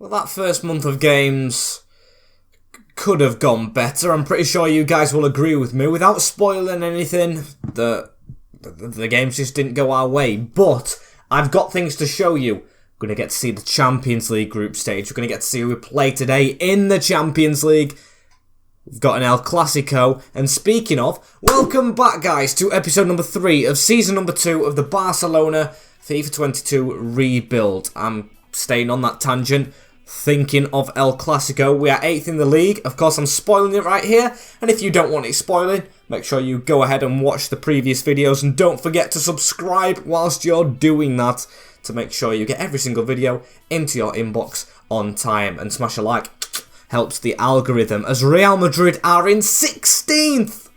Well, that first month of games could have gone better. I'm pretty sure you guys will agree with me. Without spoiling anything, the games just didn't go our way. But I've got things to show you. We're going to get to see the Champions League group stage. We're going to get to see who we play today in the Champions League. We've got an El Clasico. And speaking of, welcome back, guys, to episode number 3 of season number 2 of the Barcelona FIFA 22 rebuild. I'm staying on that tangent, thinking of El Clasico. We are 8th in the league. Of course, I'm spoiling it right here. And if you don't want it spoiling, make sure you go ahead and watch the previous videos. And don't forget to subscribe whilst you're doing that to make sure you get every single video into your inbox on time. And smash a like. Helps the algorithm, as Real Madrid are in 16th.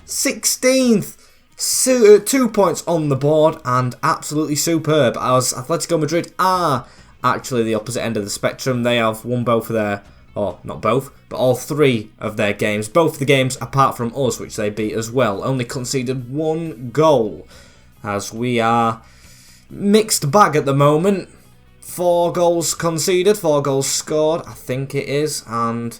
16th. 2 points on the board and absolutely superb, as Atletico Madrid are actually the opposite end of the spectrum. They have won both of their, or not both, but all 3 of their games. Both of the games apart from us, which they beat as well. Only conceded 1 goal, as we are mixed bag at the moment. 4 goals conceded, 4 goals scored, I think it is, and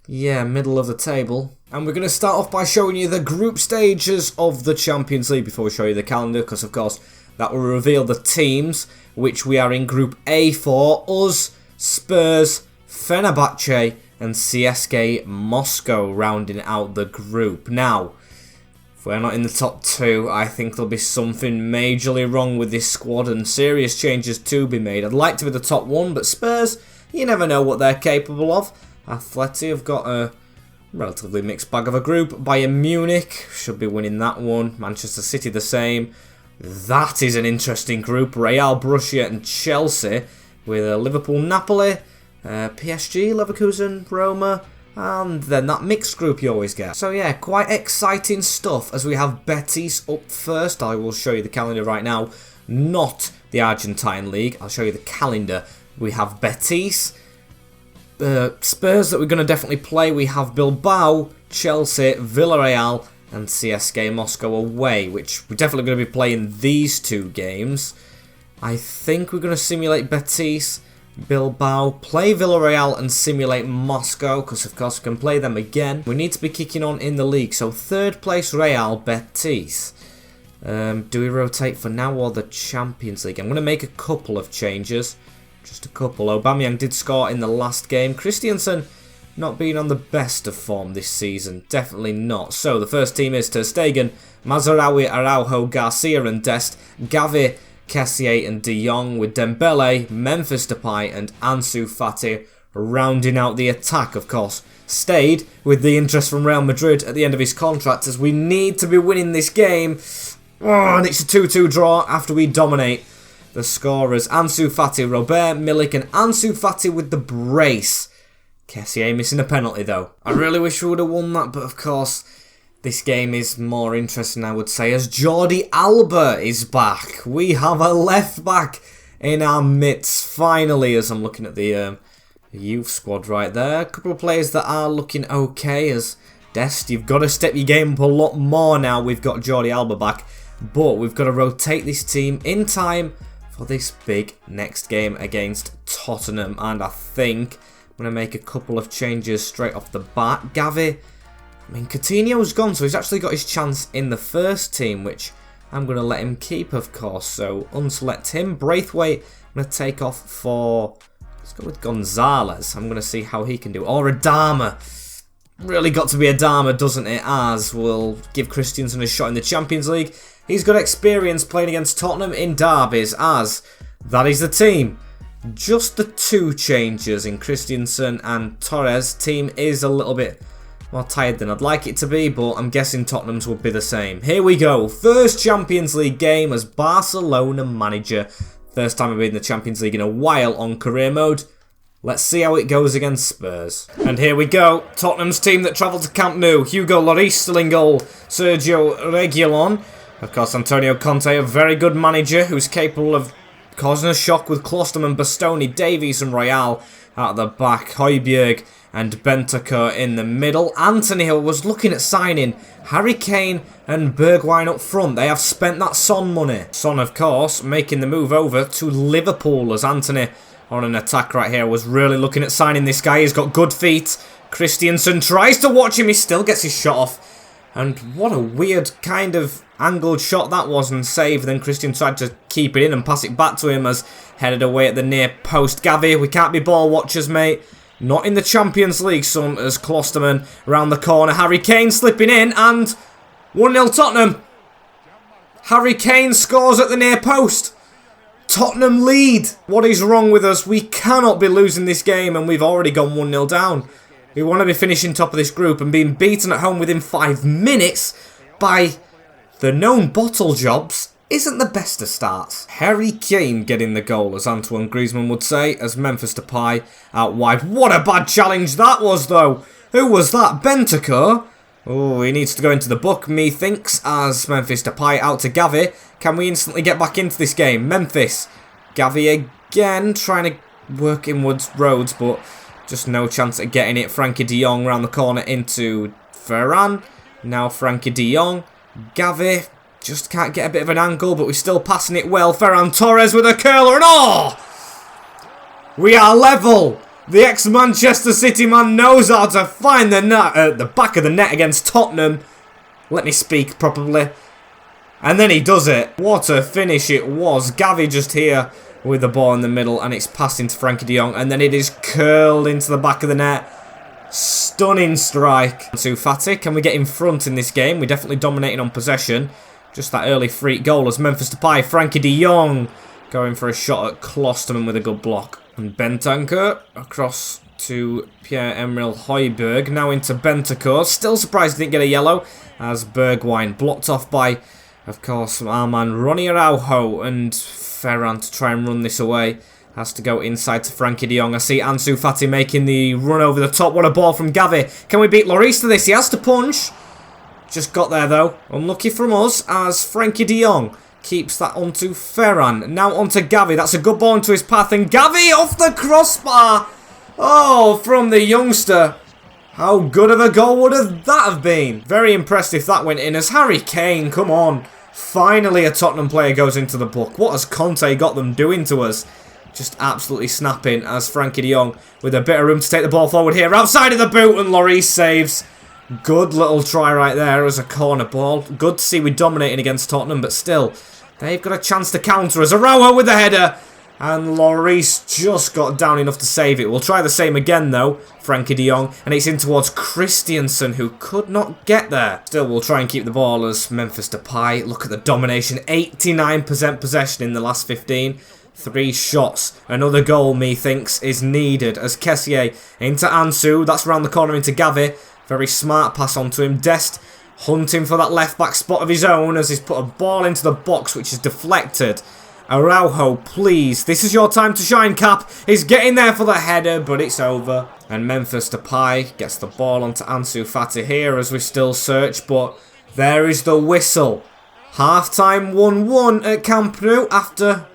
yeah, middle of the table. And we're going to start off by showing you the group stages of the Champions League before we show you the calendar, because of course that will reveal the teams, which we are in Group A for. Us, Spurs, Fenerbahce and CSKA Moscow rounding out the group. Now, if we're not in the top 2, I think there'll be something majorly wrong with this squad and serious changes to be made. I'd like to be the top 1, but Spurs, you never know what they're capable of. Atleti have got a relatively mixed bag of a group. Bayern Munich should be winning that one. Manchester City the same. That is an interesting group. Real, Borussia and Chelsea with Liverpool, Napoli, PSG, Leverkusen, Roma, and then that mixed group you always get. So yeah, quite exciting stuff, as we have Betis up first. I will show you the calendar right now, not the Argentine league. I'll show you the calendar. We have Betis, Spurs that we're going to definitely play. We have Bilbao, Chelsea, Villarreal and CSKA Moscow away, which we're definitely going to be playing these 2 games. I think we're going to simulate Betis, Bilbao, play Villarreal and simulate Moscow, because of course we can play them again. We need to be kicking on in the league, so 3rd place Real Betis. Do we rotate for now or the Champions League? I'm going to make a couple of changes, just a couple. Aubameyang did score in the last game. Christensen not being on the best of form this season, definitely not. So the first team is Ter Stegen, Mazraoui, Araujo, Garcia and Dest, Gavi, Kessié and De Jong, with Dembele, Memphis Depay and Ansu Fati rounding out the attack. Of course, stayed with the interest from Real Madrid at the end of his contract, as we need to be winning this game. Oh, and it's a 2-2 draw after we dominate the scorers. Ansu Fati, Robert, Milik and Ansu Fati with the brace. Kessié missing a penalty though. I really wish we would have won that, but of course this game is more interesting, I would say, as Jordi Alba is back. We have a left back in our midst, finally, as I'm looking at the youth squad right there. A couple of players that are looking okay, as Dest, you've got to step your game up a lot more now. We've got Jordi Alba back, but we've got to rotate this team in time for this big next game against Tottenham. And I think I'm going to make a couple of changes straight off the bat. Gavi, I mean, Coutinho's gone, so he's actually got his chance in the first team, which I'm going to let him keep, of course. So unselect him. Braithwaite, I'm going to take off for, let's go with Gonzalez. I'm going to see how he can do. Or Adama. Really got to be Adama, doesn't it? As we'll give Christensen a shot in the Champions League. He's got experience playing against Tottenham in derbies, as that is the team. Just the 2 changes in Christensen and Torres. Team is a little bit more tired than I'd like it to be, but I'm guessing Tottenham's will be the same. Here we go. First Champions League game as Barcelona manager. First time I've been in the Champions League in a while on career mode. Let's see how it goes against Spurs. And here we go. Tottenham's team that travelled to Camp Nou. Hugo Lloris still in goal. Sergio Reguilon. Of course, Antonio Conte, a very good manager who's capable of causing a shock with Klosterman, Bastoni, Davies and Royale at the back. Højbjerg and Bentancur in the middle. Anthony was looking at signing Harry Kane and Bergwijn up front. They have spent that Son money. Son, of course, making the move over to Liverpool as Anthony on an attack right here. I was really looking at signing this guy. He's got good feet. Christiansen tries to watch him. He still gets his shot off. And what a weird kind of angled shot that was and save. Then Christian tried to keep it in and pass it back to him as headed away at the near post. Gavi, we can't be ball watchers, mate. Not in the Champions League, son, as Klosterman round the corner. Harry Kane slipping in and 1-0 Tottenham. Harry Kane scores at the near post. Tottenham lead. What is wrong with us? We cannot be losing this game and we've already gone 1-0 down. We want to be finishing top of this group and being beaten at home within 5 minutes by the known bottle jobs isn't the best of starts. Harry Kane getting the goal, as Antoine Griezmann would say, as Memphis Depay out wide. What a bad challenge that was, though. Who was that? Bentancur? Oh, he needs to go into the book, methinks, as Memphis Depay out to Gavi. Can we instantly get back into this game? Memphis. Gavi again, trying to work inwards roads, but just no chance at getting it. Frankie de Jong round the corner into Ferran. Now Frankie de Jong. Gavi just can't get a bit of an angle, but we're still passing it well. Ferran Torres with a curler, and oh! We are level! The ex-Manchester City man knows how to find the net, the back of the net against Tottenham. Let me speak properly. And then he does it. What a finish it was. Gavi just here with the ball in the middle, and it's passed into Frankie de Jong, and then it is curled into the back of the net. Stunning strike. Ansu Fati, can we get in front in this game? We're definitely dominating on possession. Just that early freak goal as Memphis Depay, Frankie de Jong going for a shot at Klosterman with a good block. And Bentancur across to Pierre-Emile Højbjerg. Now into Bentancur. Still surprised he didn't get a yellow as Bergwijn blocked off by, of course, our man Ronnie Araujo, and Ferran to try and run this away. Has to go inside to Frankie de Jong. I see Ansu Fati making the run over the top. What a ball from Gavi. Can we beat Lloris to this? He has to punch. Just got there though. Unlucky from us as Frankie de Jong keeps that onto Ferran. Now onto Gavi. That's a good ball into his path. And Gavi off the crossbar. Oh, from the youngster. How good of a goal would that have been? Very impressed if that went in as Harry Kane. Come on. Finally a Tottenham player goes into the book. What has Conte got them doing to us? Just absolutely snapping as Frankie de Jong with a bit of room to take the ball forward here. Outside of the boot and Lloris saves. Good little try right there as a corner ball. Good to see we're dominating against Tottenham, but still, they've got a chance to counter us. Araujo with the header. And Lloris just got down enough to save it. We'll try the same again though. Frankie de Jong. And it's in towards Christiansen, who could not get there. Still, we'll try and keep the ball as Memphis Depay. Look at the domination. 89% possession in the last 15. 3 shots. Another goal, methinks, is needed as Kessié into Ansu. That's round the corner into Gavi. Very smart pass onto him. Dest hunting for that left-back spot of his own as he's put a ball into the box which is deflected. Araujo, please. This is your time to shine, Cap. He's getting there for the header, but it's over. And Memphis Depay gets the ball onto Ansu Fati here as we still search, but there is the whistle. Half-time 1-1 at Camp Nou after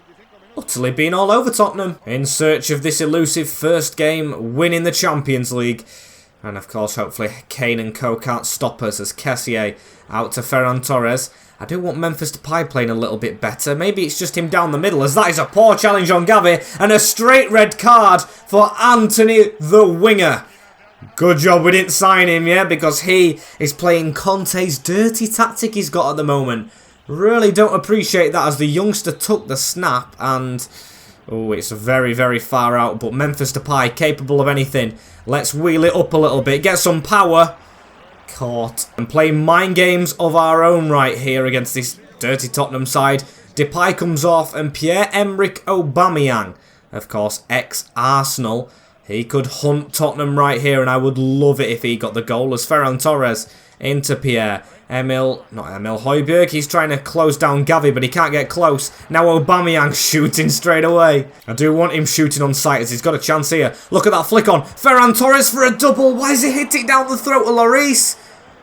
utterly being all over Tottenham. In search of this elusive first game, winning the Champions League. And of course, hopefully, Kane and co can't stop us as Kessié out to Ferran Torres. I do want Memphis Depay playing a little bit better. Maybe it's just him down the middle, as that is a poor challenge on Gavi. And a straight red card for Anthony the winger. Good job we didn't sign him, yeah, because he is playing Conte's dirty tactic he's got at the moment. Really don't appreciate that as the youngster took the snap and... oh, it's very, very far out, but Memphis Depay capable of anything. Let's wheel it up a little bit, get some power. Caught. And play mind games of our own right here against this dirty Tottenham side. Depay comes off and Pierre-Emerick Aubameyang, of course, ex-Arsenal. He could hunt Tottenham right here and I would love it if he got the goal as Ferran Torres into Pierre-Emile Højbjerg. He's trying to close down Gavi, but he can't get close. Now Aubameyang shooting straight away. I do want him shooting on sight as he's got a chance here. Look at that flick on. Ferran Torres for a double. Why is he hitting down the throat of Lloris?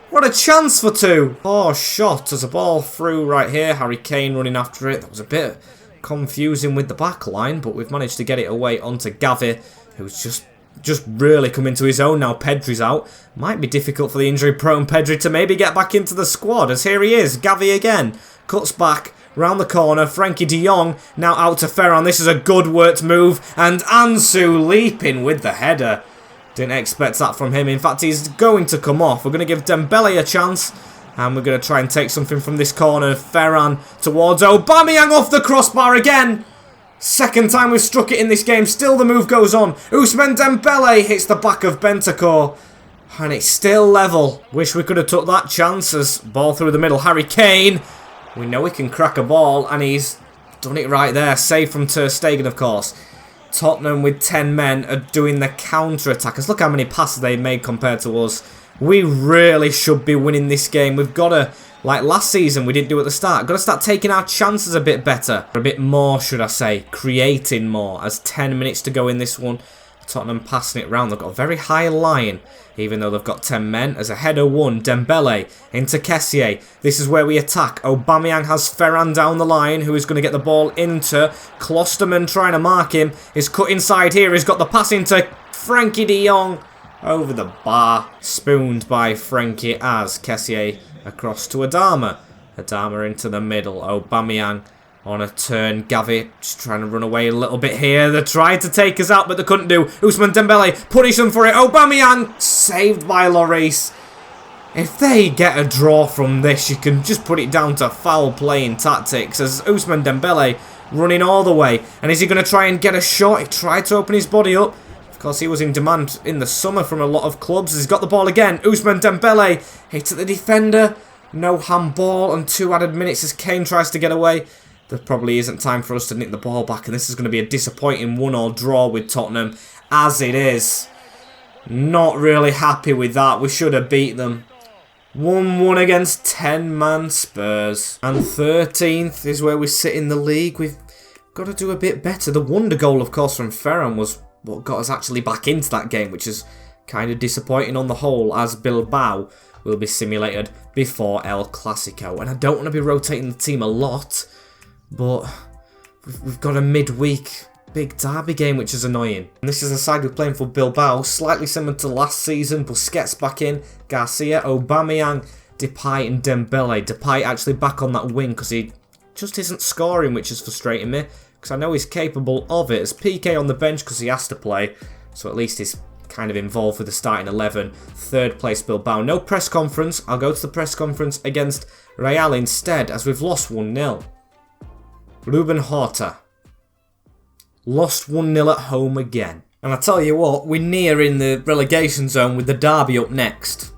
What a chance for 2. Oh, shot as a ball through right here. Harry Kane running after it. That was a bit confusing with the back line, but we've managed to get it away onto Gavi, who's just really come into his own now. Pedri's out. Might be difficult for the injury-prone Pedri to maybe get back into the squad, as here he is. Gavi again. Cuts back. round the corner. Frankie de Jong now out to Ferran. This is a good worked move. And Ansu leaping with the header. Didn't expect that from him. In fact, he's going to come off. We're going to give Dembele a chance. And we're going to try and take something from this corner. Ferran towards Aubameyang off the crossbar again. Second time we've struck it in this game. Still the move goes on. Ousmane Dembele hits the back of Bentancur. And it's still level. Wish we could have took that chance as ball through the middle. Harry Kane. We know he can crack a ball. And he's done it right there. Save from Ter Stegen, of course. Tottenham with 10 men are doing the counter-attackers. Look how many passes they made compared to us. We really should be winning this game. We've got to, like last season we didn't do at the start, got to start taking our chances a bit better. A bit more, should I say. Creating more. As 10 minutes to go in this one. Tottenham passing it round. They've got a very high line, even though they've got 10 men. As a header one, Dembele into Kessié. This is where we attack. Aubameyang has Ferran down the line, who is going to get the ball into Klosterman, trying to mark him. He's cut inside here. He's got the pass into Frankie de Jong. Over the bar. Spooned by Frankie as Kessié across to Adama. Adama into the middle. Aubameyang on a turn. Gavi just trying to run away a little bit here. They tried to take us out, but they couldn't do. Ousmane Dembele punish them for it. Aubameyang saved by Lloris. If they get a draw from this, you can just put it down to foul playing tactics. As Ousmane Dembele running all the way. And is he going to try and get a shot? He tried to open his body up. Of course, he was in demand in the summer from a lot of clubs. He's got the ball again. Ousmane Dembele hits at the defender. No handball and 2 added minutes as Kane tries to get away. There probably isn't time for us to nick the ball back, and this is going to be a disappointing 1-1 draw with Tottenham, as it is. Not really happy with that. We should have beat them. 1-1 against 10-man Spurs. And 13th is where we sit in the league. We've got to do a bit better. The wonder goal, of course, from Ferran was what got us actually back into that game, which is kind of disappointing on the whole, as Bilbao will be simulated before El Clasico. And I don't want to be rotating the team a lot, but we've got a midweek big derby game, which is annoying. And this is the side we're playing for Bilbao, slightly similar to last season. Busquets back in, Garcia, Aubameyang, Depay and Dembele. Depay actually back on that wing because he just isn't scoring, which is frustrating me, because I know he's capable of it. As PK on the bench because he has to play, so at least he's kind of involved with the starting 11. Third place Bilbao. No press conference. I'll go to the press conference against Real instead, as we've lost 1-0. Ruben Horta. Lost 1-0 at home again. And I tell you what, we're near in the relegation zone with the derby up next.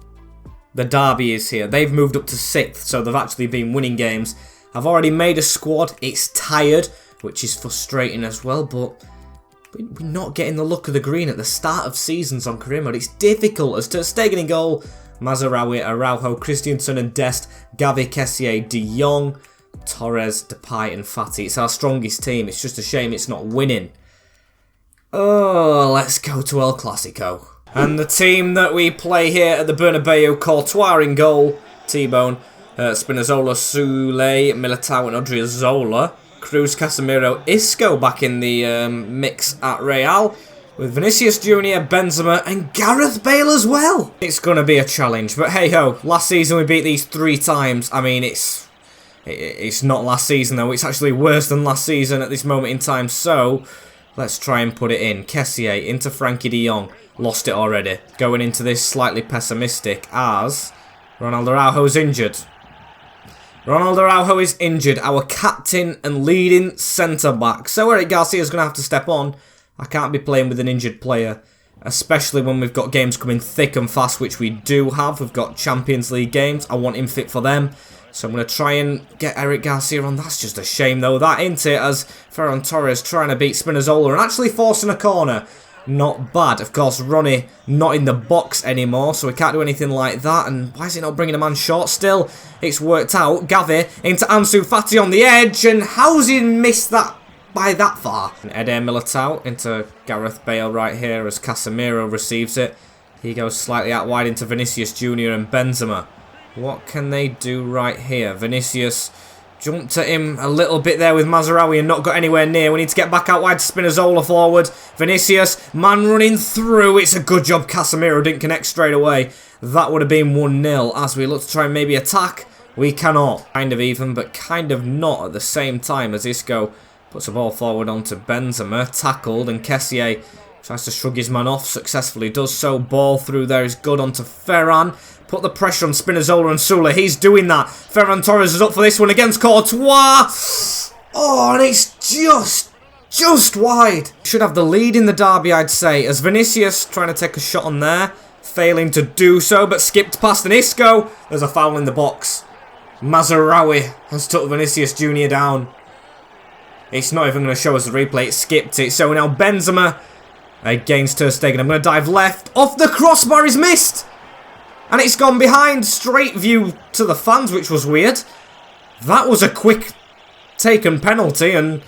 The derby is here. They've moved up to 6th, so they've actually been winning games. I've already made a squad. It's tired, which is frustrating as well, but we're not getting the look of the green at the start of seasons on career mode. It's difficult. As Ter Stegen in goal, Mazaraoui, Araujo, Christiansen and Dest, Gavi, Kessié, de Jong, Torres, Depay and Fati. It's our strongest team. It's just a shame it's not winning. Oh, let's go to El Clasico. And the team that we play here at the Bernabeu, Courtois in goal, T-Bone, Spinazzola, Soule, Militao and Odriozola, Cruz, Casemiro, Isco back in the mix at Real, with Vinicius Jr., Benzema and Gareth Bale as well. It's going to be a challenge, but hey-ho, last season we beat these 3 times. I mean, it's not last season though, it's actually worse than last season at this moment in time, so let's try and put it in. Kessié into Frankie de Jong, lost it already. Going into this slightly pessimistic as Ronald Araujo's injured. Ronald Araujo is injured, our captain and leading centre-back. So Eric Garcia's going to have to step on. I can't be playing with an injured player, especially when we've got games coming thick and fast, which we do have. We've got Champions League games. I want him fit for them. So I'm going to try and get Eric Garcia on. That's just a shame, though, that, ain't it? As Ferran Torres trying to beat Spinazzola and actually forcing a corner. Not bad. Of course, Ronnie not in the box anymore, so we can't do anything like that. And why is he not bringing a man short still? It's worked out. Gavi into Ansu Fati on the edge. And how's he missed that by that far? And Eder Militao into Gareth Bale right here as Casemiro receives it. He goes slightly out wide into Vinicius Jr. and Benzema. What can they do right here? Vinicius jumped at him a little bit there with Mazaraoui and not got anywhere near. We need to get back out wide to Spinazzola forward. Vinicius, man running through. It's a good job Casemiro didn't connect straight away. That would have been 1-0 as we look to try and maybe attack. We cannot. Kind of even, but kind of not at the same time as Isco puts the ball forward onto Benzema. Tackled, and Kessié tries to shrug his man off. Successfully does so. Ball through there is good onto Ferran. Put the pressure on Spinazzola and Sula. He's doing that. Ferran Torres is up for this one against Courtois. Oh, and it's just wide. Should have the lead in the derby, I'd say. As Vinicius trying to take a shot on there. Failing to do so, but skipped past an Isco. There's a foul in the box. Mazraoui has took Vinicius Jr. down. It's not even going to show us the replay. It skipped it. So now Benzema against Ter Stegen. I'm going to dive left. Off the crossbar is missed. And it's gone behind. Straight view to the fans, which was weird. That was a quick taken penalty and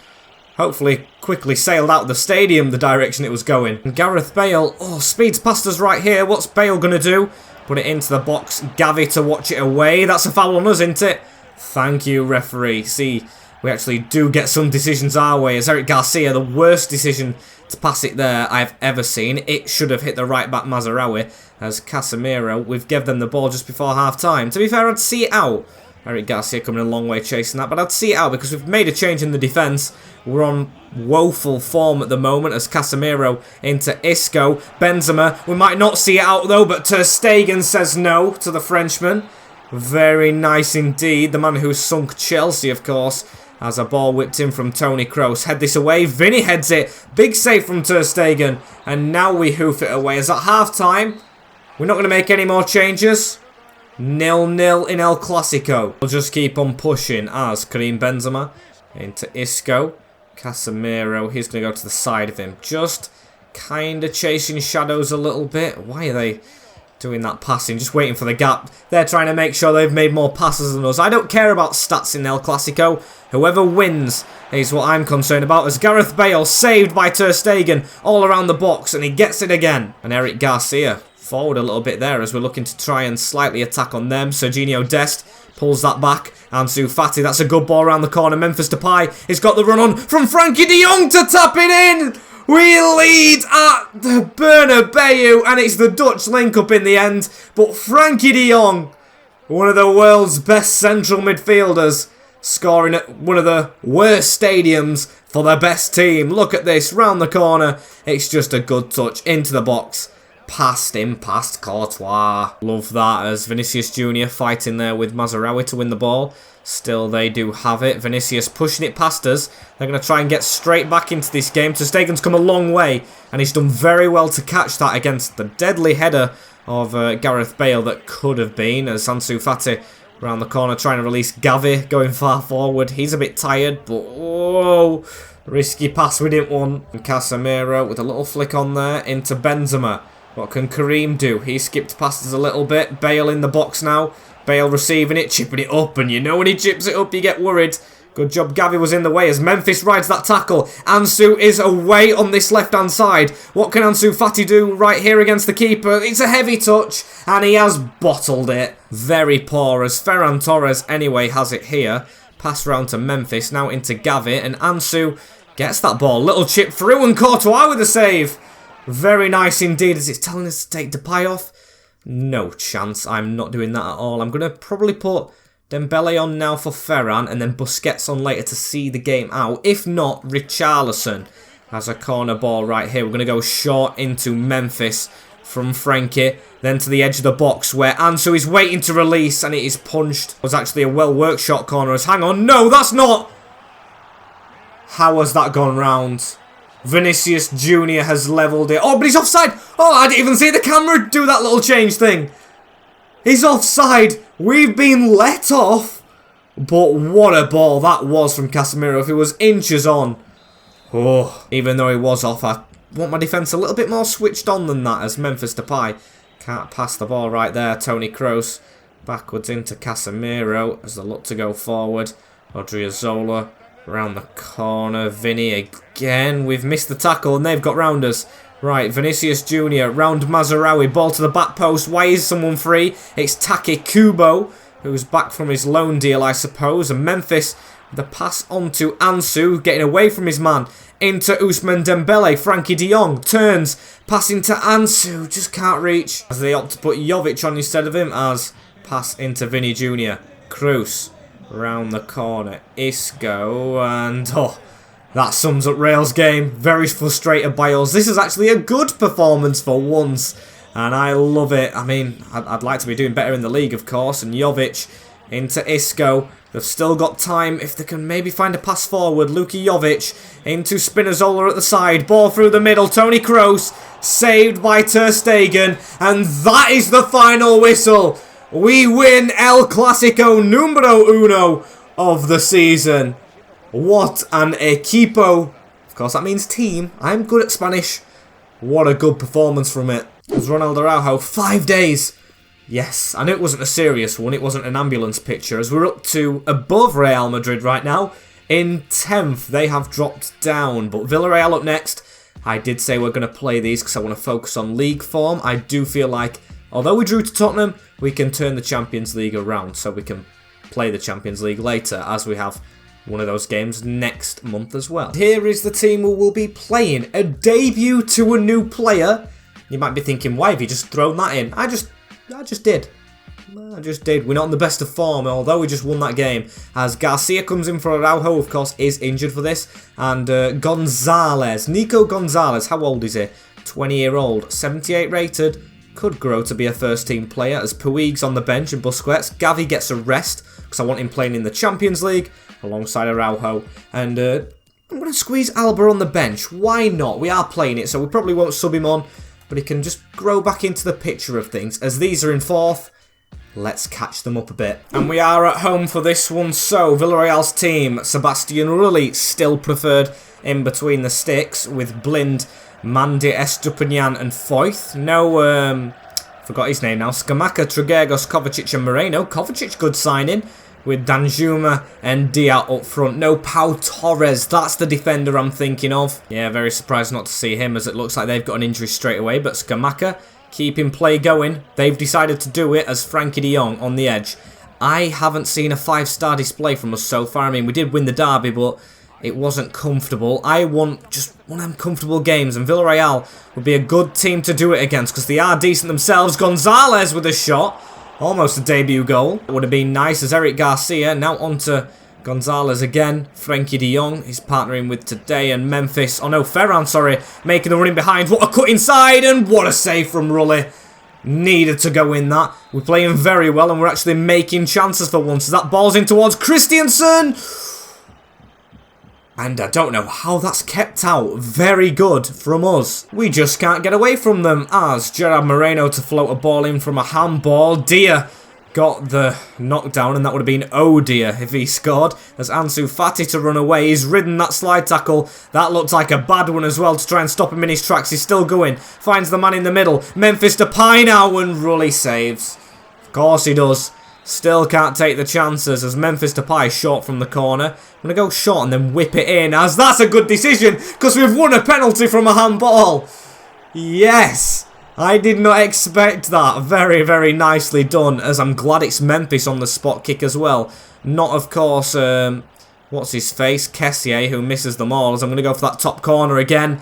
hopefully quickly sailed out of the stadium the direction it was going. And Gareth Bale, speeds past us right here. What's Bale going to do? Put it into the box. Gavi to watch it away. That's a foul on us, isn't it? Thank you, referee. See, we actually do get some decisions our way. As Eric Garcia, the worst decision to pass it there I've ever seen. It should have hit the right back Mazraoui. As Casemiro, we've given them the ball just before half-time. To be fair, I'd see it out. Eric Garcia coming a long way chasing that, but I'd see it out because we've made a change in the defence. We're on woeful form at the moment as Casemiro into Isco. Benzema, we might not see it out though, but Ter Stegen says no to the Frenchman. Very nice indeed. The man who sunk Chelsea, of course, as a ball whipped in from Toni Kroos. Head this away. Vinny heads it. Big save from Ter Stegen. And now we hoof it away. As at half-time, we're not going to make any more changes. 0-0 in El Clasico. We'll just keep on pushing as Karim Benzema into Isco. Casemiro, he's going to go to the side of him. Just kind of chasing shadows a little bit. Why are they doing that passing? Just waiting for the gap. They're trying to make sure they've made more passes than us. I don't care about stats in El Clasico. Whoever wins is what I'm concerned about. As Gareth Bale saved by Ter Stegen all around the box, and he gets it again. And Eric Garcia forward a little bit there as we're looking to try and slightly attack on them. Serginho Dest pulls that back. Ansu Fati, that's a good ball around the corner. Memphis Depay, he's got the run on from Frankie de Jong to tap it in. We lead at the Bernabeu, and it's the Dutch link-up in the end. But Frankie de Jong, one of the world's best central midfielders, scoring at one of the worst stadiums for the best team. Look at this, round the corner. It's just a good touch into the box. Past him, past Courtois. Love that as Vinicius Jr. fighting there with Mazraoui to win the ball. Still, they do have it. Vinicius pushing it past us. They're going to try and get straight back into this game. Ter Stegen's come a long way, and he's done very well to catch that against the deadly header of Gareth Bale that could have been. As Ansu Fati around the corner trying to release Gavi, going far forward. He's a bit tired, but whoa, risky pass we didn't want. And Casemiro with a little flick on there into Benzema. What can Karim do? He skipped past us a little bit. Bale in the box now. Bale receiving it, chipping it up. And you know when he chips it up, you get worried. Good job Gavi was in the way as Memphis rides that tackle. Ansu is away on this left-hand side. What can Ansu Fati do right here against the keeper? It's a heavy touch, and he has bottled it. Very poor as Ferran Torres anyway has it here. Pass round to Memphis, now into Gavi. And Ansu gets that ball. Little chip through, and Courtois with a save. Very nice indeed as it's telling us to take Depay off. No chance. I'm not doing that at all. I'm going to probably put Dembele on now for Ferran and then Busquets on later to see the game out. If not, Richarlison has a corner ball right here. We're going to go short into Memphis from Frankie. Then to the edge of the box where Ansu is waiting to release and it is punched. It was actually a well-worked shot corner. Hang on. No, that's not. How has that gone round? Vinicius Jr. has levelled it. Oh, but he's offside. Oh, I didn't even see the camera do that little change thing. He's offside. We've been let off. But what a ball that was from Casemiro. If it was inches on. Oh, even though he was off, I want my defence a little bit more switched on than that as Memphis Depay can't pass the ball right there. Toni Kroos backwards into Casemiro as they look to go forward. Odriozola around the corner. Vinny again. We've missed the tackle and they've got round us. Right, Vinicius Jr. round Mazraoui. Ball to the back post. Why is someone free? It's Take Kubo, who's back from his loan deal, I suppose. And Memphis, the pass on to Ansu, getting away from his man. Into Ousmane Dembele. Frankie de Jong turns. Passing to Ansu. Just can't reach. As they opt to put Jovic on instead of him as pass into Vinny Jr. Cruz round the corner. Isco, and that sums up Real's game. Very frustrated by us. This is actually a good performance for once, and I love it. I mean, I'd like to be doing better in the league, of course. And Jovic into Isco. They've still got time if they can maybe find a pass forward. Luka Jovic into Spinazzola at the side. Ball through the middle. Toni Kroos saved by Ter Stegen. And that is the final whistle. We win El Clasico numero uno of the season. What an equipo. Of course, that means team. I'm good at Spanish. What a good performance from it. As Ronald Araujo, 5 days. Yes, I knew it wasn't a serious one. It wasn't an ambulance picture. As we're up to above Real Madrid right now. In 10th, they have dropped down. But Villarreal up next. I did say we're going to play these because I want to focus on league form. I do feel like, although we drew to Tottenham, we can turn the Champions League around. So we can play the Champions League later, as we have one of those games next month as well. Here is the team who will be playing. A debut to a new player. You might be thinking, why have you just thrown that in? I just did. We're not in the best of form, although we just won that game. As Garcia comes in for Araujo, of course, is injured for this. And Gonzalez, Nico Gonzalez, how old is he? 20-year-old, 78 rated. Could grow to be a first-team player, as Puig's on the bench and Busquets. Gavi gets a rest, because I want him playing in the Champions League, alongside Araujo. And I'm going to squeeze Alba on the bench. Why not? We are playing it, so we probably won't sub him on. But he can just grow back into the picture of things. As these are in 4th, let's catch them up a bit. And we are at home for this one. So, Villarreal's team, Sebastian Rulli still preferred in between the sticks with Blind, Mandy, Estupinian and Foyth. No, forgot his name now. Scamacca, Trigueros, Kovacic and Moreno. Kovacic, good signing. With Danjuma and Dia up front. No Pau Torres, that's the defender I'm thinking of. Yeah, very surprised not to see him, as it looks like they've got an injury straight away. But Scamacca, keeping play going. They've decided to do it as Frankie de Jong on the edge. I haven't seen a 5-star display from us so far. I mean, we did win the derby, but it wasn't comfortable. I want just one of them comfortable games, and Villarreal would be a good team to do it against, because they are decent themselves. Gonzalez with a shot. Almost a debut goal. It would have been nice as Eric Garcia. Now on to Gonzalez again. Frankie de Jong he's partnering with today. And Memphis. Oh no, Ferran, sorry. Making the run in behind. What a cut inside. And what a save from Rulli. Needed to go in that. We're playing very well and we're actually making chances for once. As that ball's in towards Christiansen. And I don't know how that's kept out. Very good from us. We just can't get away from them, as Gerard Moreno to float a ball in from a handball. Dia got the knockdown, and that would have been Dia if he scored. As Ansu Fati to run away. He's ridden that slide tackle. That looked like a bad one as well to try and stop him in his tracks. He's still going. Finds the man in the middle. Memphis Depay now, and Rulli saves. Of course he does. Still can't take the chances as Memphis Depay short from the corner. I'm going to go short and then whip it in, as that's a good decision because we've won a penalty from a handball. Yes, I did not expect that. Very, very nicely done, as I'm glad it's Memphis on the spot kick as well. Not, of course, what's his face? Kessié, who misses them all, as I'm going to go for that top corner again.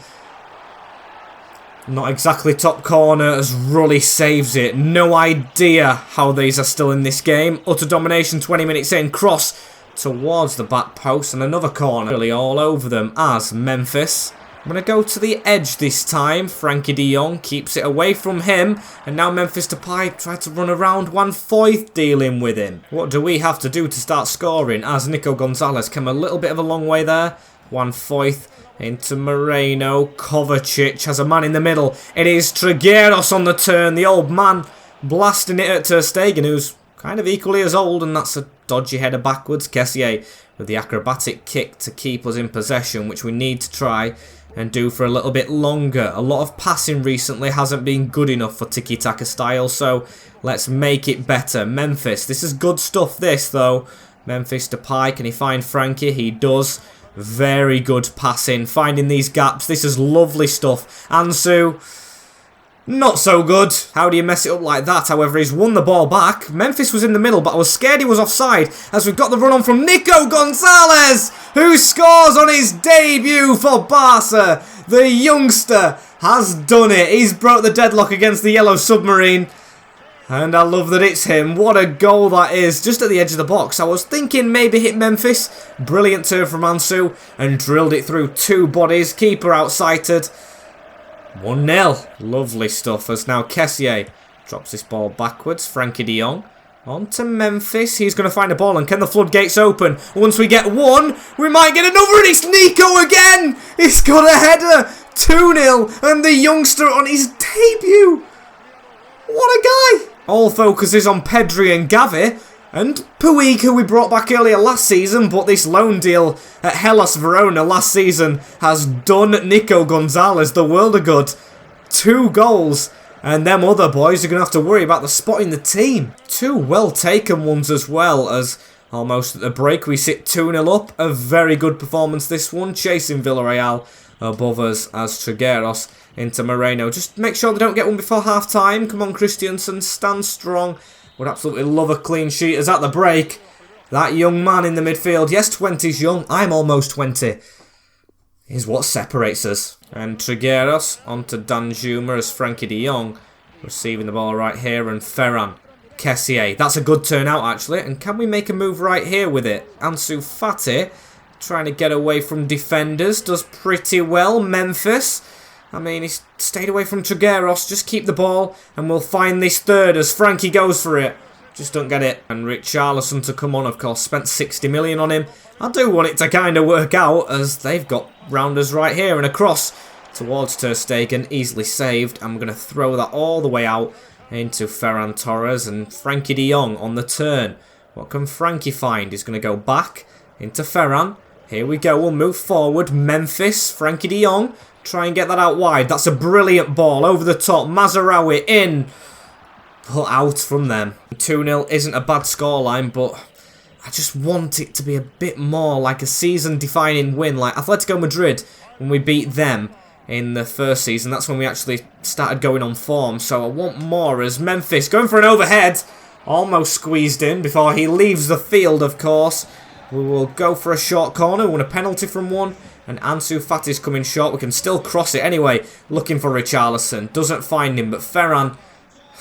Not exactly top corner as Rulli saves it. No idea how these are still in this game. Utter domination 20 minutes in. Cross towards the back post and another corner. Really all over them as Memphis. I'm going to go to the edge this time. Frankie de Jong keeps it away from him. And now Memphis Depay tried to run around. Juan Foyth dealing with him. What do we have to do to start scoring? As Nico Gonzalez came a little bit of a long way there. Juan Foyth into Moreno. Kovacic has a man in the middle. It is Trigueros on the turn. The old man blasting it at Ter Stegen, who's kind of equally as old, and that's a dodgy header backwards. Kessié with the acrobatic kick to keep us in possession, which we need to try and do for a little bit longer. A lot of passing recently hasn't been good enough for tiki-taka style, so let's make it better. Memphis, this is good stuff this though. Memphis Depay, can he find Frankie? He does. Very good passing, finding these gaps. This is lovely stuff. Ansu, not so good. How do you mess it up like that? However, he's won the ball back. Memphis was in the middle, but I was scared he was offside, as we've got the run on from Nico Gonzalez, who scores on his debut for Barca. The youngster has done it. He's broke the deadlock against the Yellow Submarine. And I love that it's him. What a goal that is. Just at the edge of the box. I was thinking maybe hit Memphis. Brilliant turn from Ansu. And drilled it through 2 bodies. Keeper outsighted. 1-0. Lovely stuff as now Kessié drops this ball backwards. Frankie de Jong. On to Memphis. He's going to find a ball. And can the floodgates open? Once we get one, we might get another. And it's Nico again. He's got a header. 2-0. And the youngster on his debut. What a guy. All focus is on Pedri and Gavi. And Puig, who we brought back earlier last season, but this loan deal at Hellas Verona last season has done Nico Gonzalez the world of good. 2 goals. And them other boys are going to have to worry about the spot in the team. 2 well-taken ones as well, as almost at the break we sit 2-0 up. A very good performance this one, chasing Villarreal above us as Trigueros into Moreno. Just make sure they don't get one before half-time. Come on, Christiansen, stand strong. Would absolutely love a clean sheet as at the break. That young man in the midfield, yes, 20's young, I'm almost 20, is what separates us. And Trigueros onto Danjuma as Frankie de Jong receiving the ball right here, and Ferran. Kessié, that's a good turnout actually, and can we make a move right here with it? Ansu Fati trying to get away from defenders, does pretty well. Memphis, I mean, he's stayed away from Trigueros, just keep the ball and we'll find this third as Frankie goes for it. Just don't get it. And Richarlison to come on, of course, spent 60 million on him. I do want it to kind of work out as they've got rounders right here and a cross towards Ter Stegen, easily saved. I'm going to throw that all the way out into Ferran Torres and Frankie de Jong on the turn. What can Frankie find? He's going to go back into Ferran. Here we go, we'll move forward. Memphis, Frankie de Jong. Try and get that out wide. That's a brilliant ball over the top. Mazraoui in. Put out from them. 2-0 isn't a bad scoreline, but I just want it to be a bit more like a season-defining win, like Atletico Madrid when we beat them in the first season. That's when we actually started going on form, so I want more as Memphis going for an overhead. Almost squeezed in before he leaves the field, of course. We will go for a short corner. We want a penalty from one. And Ansu Fati's coming short. We can still cross it anyway. Looking for Richarlison. Doesn't find him, but Ferran.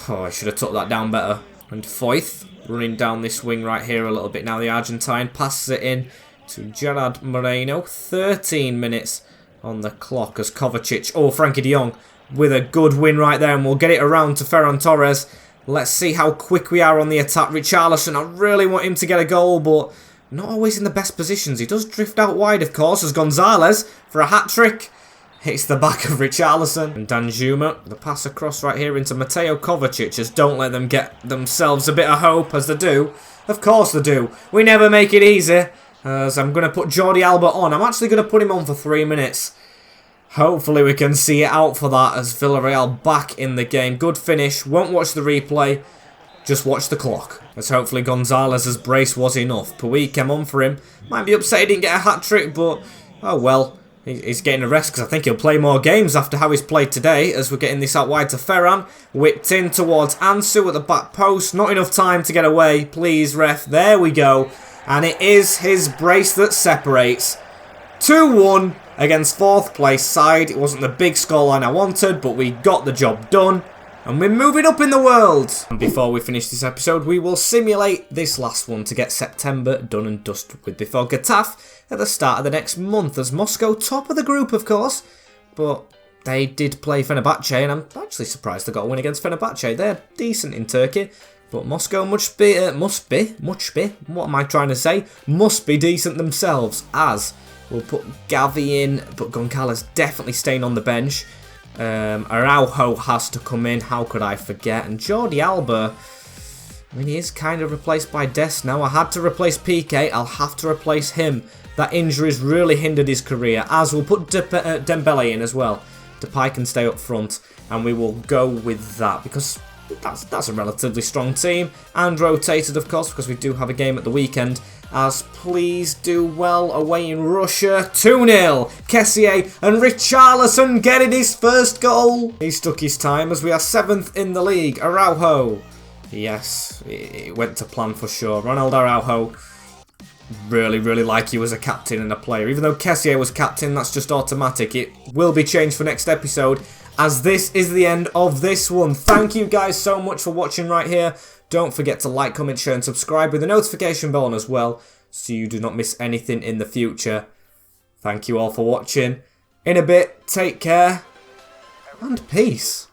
Oh, I should have took that down better. And Foyth running down this wing right here a little bit now. The Argentine passes it in to Gerard Moreno. 13 minutes on the clock as Kovacic. Oh, Frankie de Jong with a good win right there. And we'll get it around to Ferran Torres. Let's see how quick we are on the attack. Richarlison, I really want him to get a goal, but not always in the best positions. He does drift out wide, of course, as Gonzalez for a hat-trick. Hits the back of Richarlison. And Danjuma, the pass across right here into Mateo Kovacic. Just don't let them get themselves a bit of hope, as they do. Of course they do. We never make it easy. As I'm going to put Jordi Alba on. I'm actually going to put him on for 3 minutes. Hopefully we can see it out for that as Villarreal back in the game. Good finish. Won't watch the replay. Just watch the clock. As hopefully Gonzalez's brace was enough. Puig came on for him. Might be upset he didn't get a hat-trick, but oh well. He's getting a rest because I think he'll play more games after how he's played today. As we're getting this out wide to Ferran. Whipped in towards Ansu at the back post. Not enough time to get away. Please, ref. There we go. And it is his brace that separates. 2-1 against 4th place side. It wasn't the big scoreline I wanted, but we got the job done. And we're moving up in the world. And before we finish this episode, we will simulate this last one to get September done and dusted with before Getafe at the start of the next month. As Moscow top of the group, of course. But they did play Fenerbahce, and I'm actually surprised they got a win against Fenerbahce. They're decent in Turkey. But Moscow must be, what am I trying to say? Must be decent themselves, as we'll put Gavi in, but Goncalves definitely staying on the bench. Araujo has to come in, how could I forget? And Jordi Alba, I mean, he is kind of replaced by Dest now. I had to replace Piqué, I'll have to replace him. That injury's really hindered his career, as we'll put Dembele in as well. Depay can stay up front, and we will go with that, because that's a relatively strong team. And rotated, of course, because we do have a game at the weekend. As please do well away in Russia. 2-0. Kessié and Richarlison getting his first goal. He stuck his time as we are 7th in the league. Araujo. Yes, it went to plan for sure. Ronald Araujo. Really like you as a captain and a player. Even though Kessié was captain, that's just automatic. It will be changed for next episode. as this is the end of this one. Thank you guys so much for watching right here. Don't forget to like, comment, share and subscribe with the notification bell on as well, so you do not miss anything in the future. Thank you all for watching. In a bit, take care and peace.